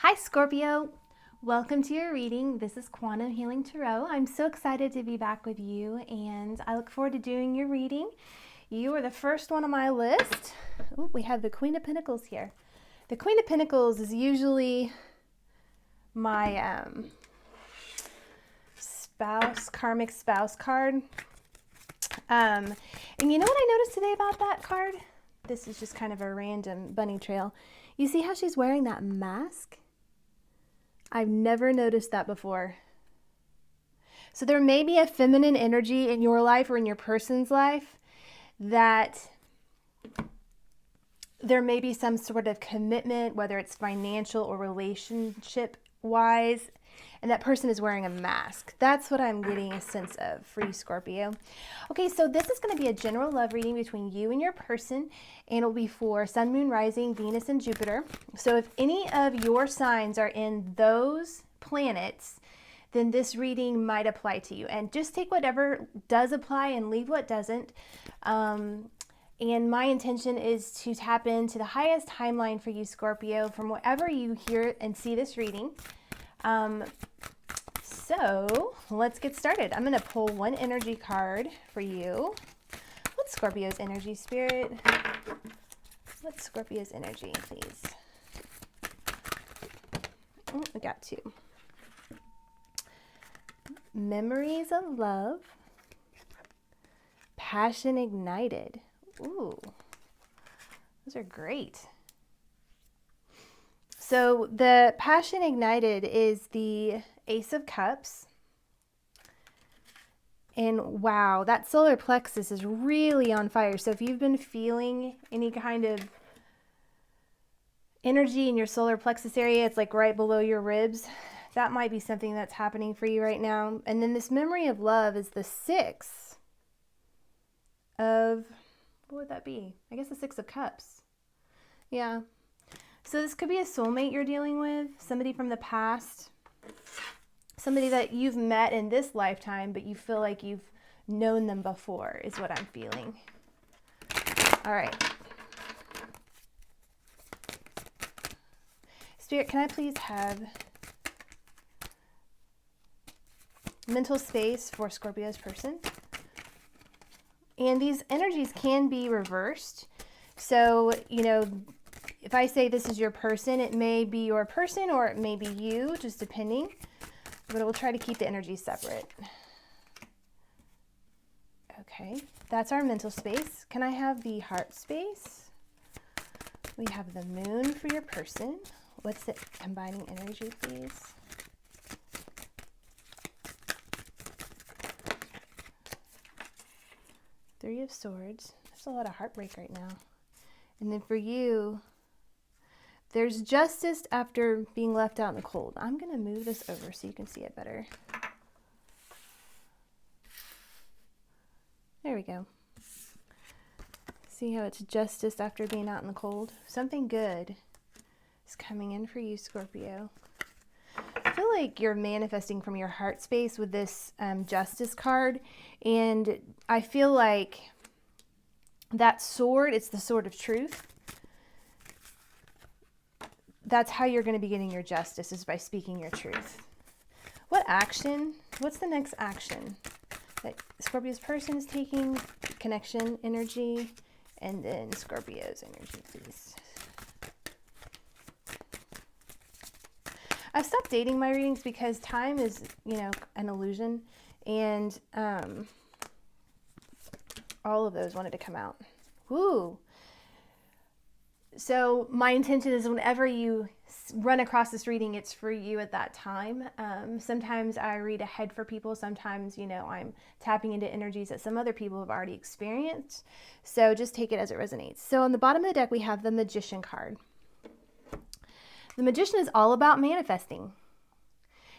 Hi Scorpio, welcome to your reading. This is Quantum Healing Tarot. I'm so excited to be back with you and I look forward to doing your reading. You are the first one on my list. Ooh, we have the Queen of Pentacles here. The Queen of Pentacles is usually my karmic spouse card. And you know what I noticed today about that card? This is just kind of a random bunny trail. You see how she's wearing that mask? I've never noticed that before. So there may be a feminine energy in your life or in your person's life that there may be some sort of commitment, whether it's financial or relationship wise, and that person is wearing a mask. That's what I'm getting a sense of for you, Scorpio. Okay, so this is going to be a general love reading between you and your person, and it'll be for Sun, Moon, Rising, Venus, and Jupiter. So if any of your signs are in those planets, then this reading might apply to you. And just take whatever does apply and leave what doesn't. And my intention is to tap into the highest timeline for you, Scorpio, from whatever you hear and see this reading. So let's get started. I'm going to pull one energy card for you. What's Scorpio's energy, Spirit? What's Scorpio's energy, please? Oh, we got two. Memories of love. Passion ignited. Ooh, those are great. So the passion ignited is the Ace of Cups. And wow, that solar plexus is really on fire. So if you've been feeling any kind of energy in your solar plexus area, it's like right below your ribs, that might be something that's happening for you right now. And then this memory of love is the Six of, what would that be? I guess the Six of Cups. Yeah. So this could be a soulmate you're dealing with, somebody from the past, somebody that you've met in this lifetime, but you feel like you've known them before is what I'm feeling. All right. Spirit, can I please have mental space for Scorpio's person? And these energies can be reversed. So, you know, if I say this is your person, it may be your person or it may be you, just depending. But we'll try to keep the energies separate. Okay, that's our mental space. Can I have the heart space? We have the moon for your person. What's the combining energy, please? Three of Swords. There's a lot of heartbreak right now. And then for you, there's justice after being left out in the cold. I'm going to move this over so you can see it better. There we go. See how it's justice after being out in the cold? Something good is coming in for you, Scorpio. I feel like you're manifesting from your heart space with this justice card. And I feel like that sword, it's the sword of truth. That's how you're going to be getting your justice, is by speaking your truth. What action? What's the next action that Scorpio's person is taking? Connection energy, and then Scorpio's energy, please. I've stopped dating my readings because time is, you know, an illusion, and all of those wanted to come out. Woo! So my intention is whenever you run across this reading, it's for you at that time. Sometimes I read ahead for people. Sometimes, you know, I'm tapping into energies that some other people have already experienced. So just take it as it resonates. So on the bottom of the deck, we have the Magician card. The Magician is all about manifesting.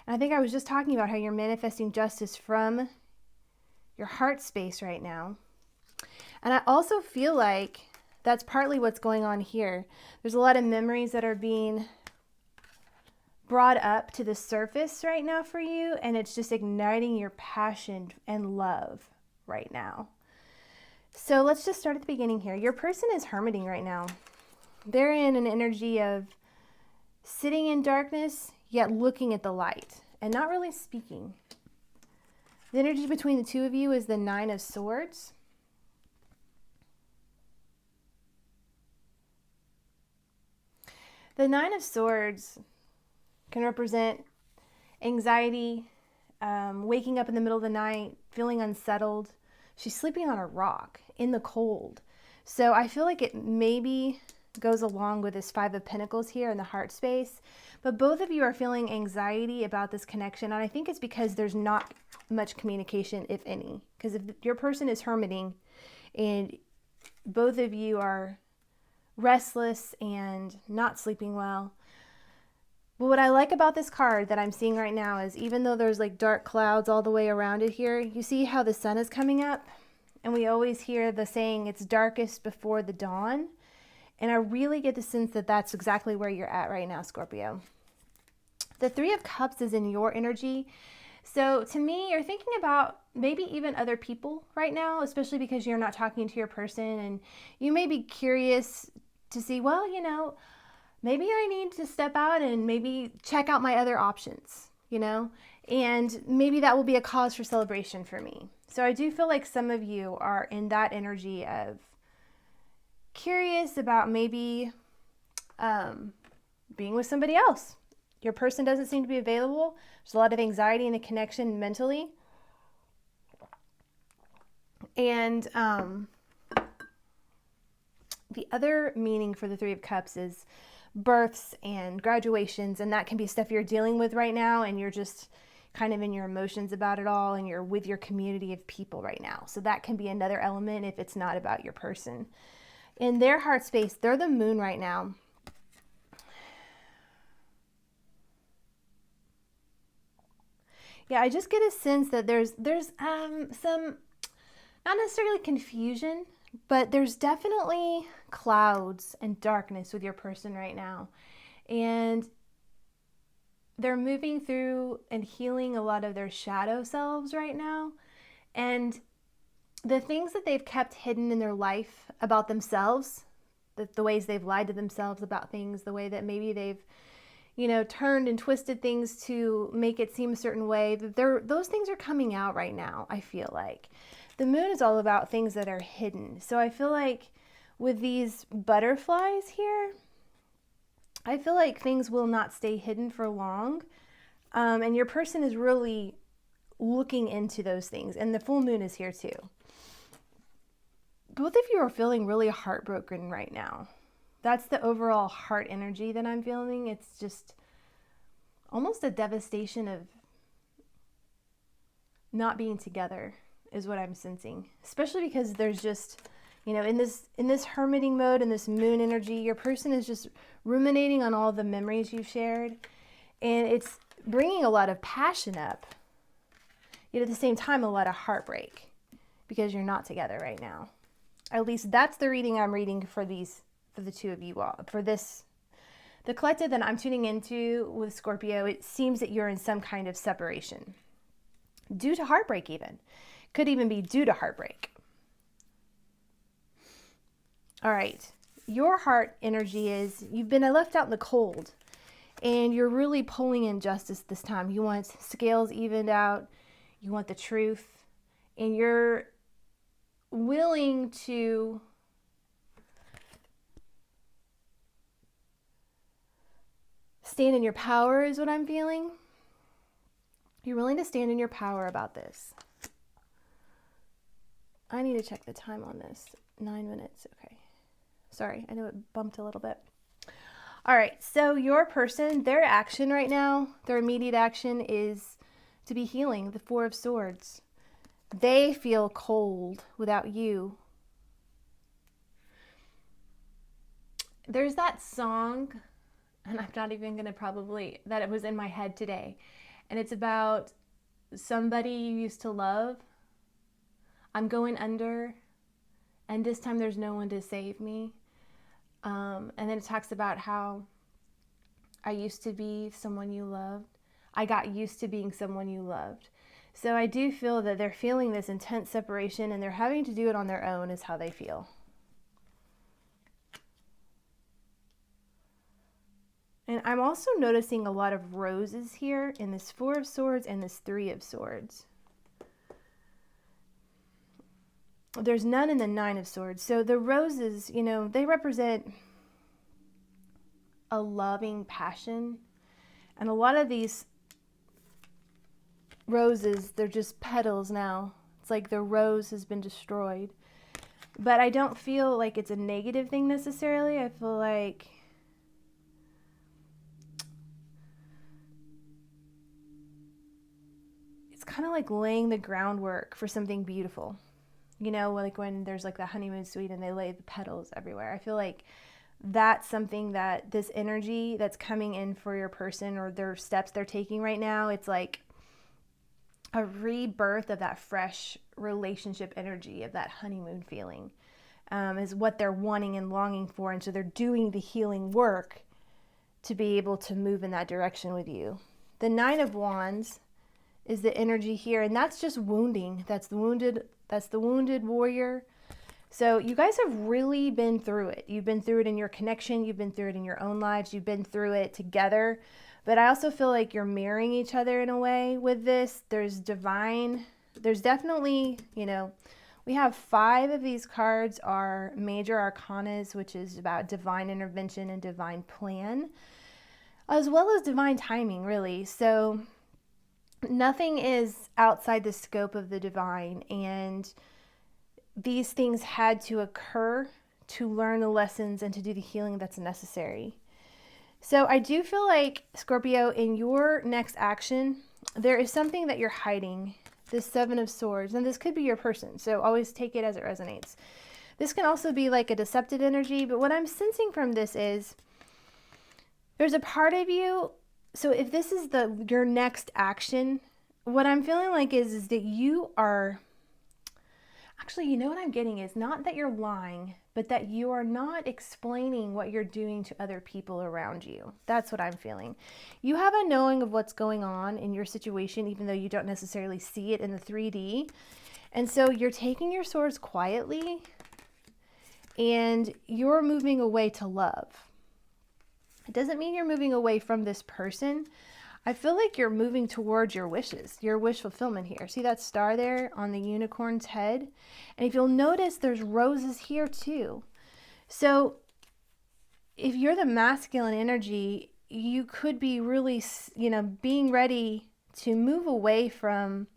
And I think I was just talking about how you're manifesting justice from your heart space right now. And I also feel like that's partly what's going on here. There's a lot of memories that are being brought up to the surface right now for you, and it's just igniting your passion and love right now. So let's just start at the beginning here. Your person is hermiting right now. They're in an energy of sitting in darkness, yet looking at the light and not really speaking. The energy between the two of you is the Nine of Swords. The Nine of Swords can represent anxiety, waking up in the middle of the night, feeling unsettled. She's sleeping on a rock in the cold. So I feel like it maybe goes along with this Five of Pentacles here in the heart space. But both of you are feeling anxiety about this connection. And I think it's because there's not much communication, if any. Because if your person is hermiting and both of you are restless and not sleeping well. But what I like about this card that I'm seeing right now is even though there's like dark clouds all the way around it here, you see how the sun is coming up? And we always hear the saying, it's darkest before the dawn. And I really get the sense that that's exactly where you're at right now, Scorpio. The Three of Cups is in your energy. So to me, you're thinking about maybe even other people right now, especially because you're not talking to your person. And you may be curious to see, well, you know, maybe I need to step out and maybe check out my other options, you know, and maybe that will be a cause for celebration for me. So I do feel like some of you are in that energy of curious about maybe being with somebody else. Your person doesn't seem to be available. There's a lot of anxiety in the connection mentally. And the other meaning for the Three of Cups is births and graduations, and that can be stuff you're dealing with right now, and you're just kind of in your emotions about it all, and you're with your community of people right now. So that can be another element if it's not about your person. In their heart space, they're the moon right now. Yeah, I just get a sense that there's some, not necessarily confusion, but there's definitely clouds and darkness with your person right now. And they're moving through and healing a lot of their shadow selves right now. And the things that they've kept hidden in their life about themselves, the ways they've lied to themselves about things, the way that maybe they've, you know, turned and twisted things to make it seem a certain way, those things are coming out right now, I feel like. The moon is all about things that are hidden. So I feel like with these butterflies here, I feel like things will not stay hidden for long. And your person is really looking into those things. And the full moon is here too. Both of you are feeling really heartbroken right now. That's the overall heart energy that I'm feeling. It's just almost a devastation of not being together is what I'm sensing. Especially because there's just, you know, in this hermiting mode, in this moon energy, your person is just ruminating on all the memories you've shared. And it's bringing a lot of passion up. Yet at the same time, a lot of heartbreak because you're not together right now. At least that's the reading I'm reading for the two of you all. For this, the collective that I'm tuning into with Scorpio, it seems that you're in some kind of separation. Due to heartbreak even. Could even be due to heartbreak. All right. Your heart energy is you've been left out in the cold and you're really pulling in justice this time. You want scales evened out. You want the truth. And you're willing to stand in your power is what I'm feeling. You're willing to stand in your power about this. I need to check the time on this. 9 minutes. Okay. Sorry, I know it bumped a little bit. All right, so your person, their action right now, their immediate action is to be healing, the Four of Swords. They feel cold without you. There's that song, and I'm not even going to that it was in my head today. And it's about somebody you used to love. I'm going under, and this time there's no one to save me. And then it talks about how I used to be someone you loved. I got used to being someone you loved. So I do feel that they're feeling this intense separation, and they're having to do it on their own is how they feel. And And I'm also noticing a lot of roses here in this Four of Swords and this Three of Swords. There's none in the Nine of Swords. So the roses, you know, they represent a loving passion. And a lot of these roses, they're just petals now. It's like the rose has been destroyed. But I don't feel like it's a negative thing necessarily. I feel like it's kind of like laying the groundwork for something beautiful. You know, like when there's like the honeymoon suite and they lay the petals everywhere. I feel like that's something that this energy that's coming in for your person or their steps they're taking right now, it's like a rebirth of that fresh relationship energy, of that honeymoon feeling, is what they're wanting and longing for. And so they're doing the healing work to be able to move in that direction with you. The Nine of Wands is the energy here, and that's just wounding. That's the wounded warrior. So you guys have really been through it. You've been through it in your connection. You've been through it in your own lives. You've been through it together. But I also feel like you're mirroring each other in a way with this. There's definitely, you know, we have 5 of these cards are major arcanas, which is about divine intervention and divine plan, as well as divine timing, really. So nothing is outside the scope of the divine, and these things had to occur to learn the lessons and to do the healing that's necessary. So I do feel like, Scorpio, in your next action, there is something that you're hiding. This Seven of Swords, and this could be your person, so always take it as it resonates. This can also be like a deceptive energy, but what I'm sensing from this is there's a part of you. So if this is your next action, what I'm feeling like is that you are, actually, you know what I'm getting is not that you're lying, but that you are not explaining what you're doing to other people around you. That's what I'm feeling. You have a knowing of what's going on in your situation, even though you don't necessarily see it in the 3D. And so you're taking your swords quietly and you're moving away to love. It doesn't mean you're moving away from this person. I feel like you're moving towards your wishes, your wish fulfillment here. See that star there on the unicorn's head? And if you'll notice, there's roses here too. So if you're the masculine energy, you could be really, you know, being ready to move away from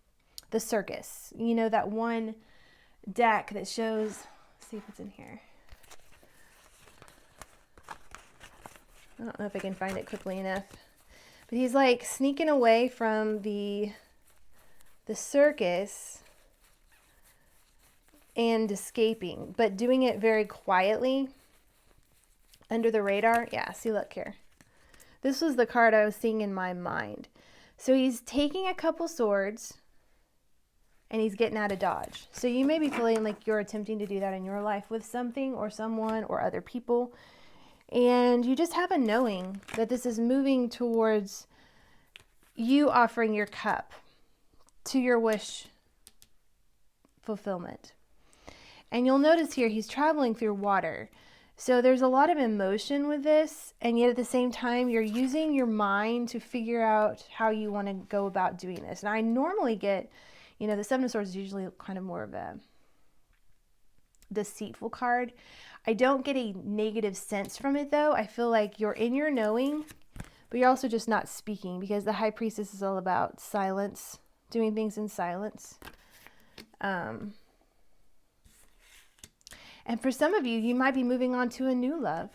the circus. You know, that one deck that shows, let's see if it's in here. I don't know if I can find it quickly enough. But he's like sneaking away from the circus and escaping, but doing it very quietly under the radar. Yeah, see, look here. This was the card I was seeing in my mind. So he's taking a couple swords and he's getting out of dodge. So you may be feeling like you're attempting to do that in your life with something or someone or other people. And you just have a knowing that this is moving towards you offering your cup to your wish fulfillment. And you'll notice here he's traveling through water. So there's a lot of emotion with this, and yet at the same time you're using your mind to figure out how you want to go about doing this. And I normally get, you know, the Seven of Swords is usually kind of more of a deceitful card. I don't get a negative sense from it though. I feel like you're in your knowing, but you're also just not speaking, because the High Priestess is all about silence, doing things in silence. And for some of you, you might be moving on to a new love.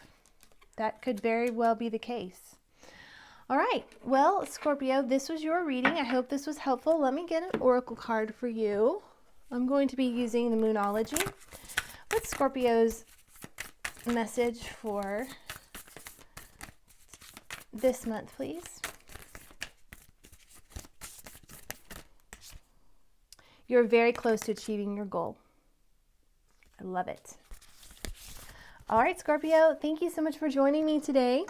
That could very well be the case. All right. Well, Scorpio, this was your reading. I hope this was helpful. Let me get an oracle card for you. I'm going to be using the Moonology. What's Scorpio's message for this month, please? You're very close to achieving your goal. I love it. All right, Scorpio, thank you so much for joining me today.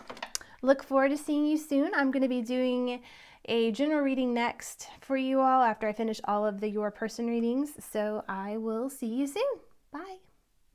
Look forward to seeing you soon. I'm going to be doing a general reading next for you all after I finish all of the Your Person readings. So I will see you soon. Bye.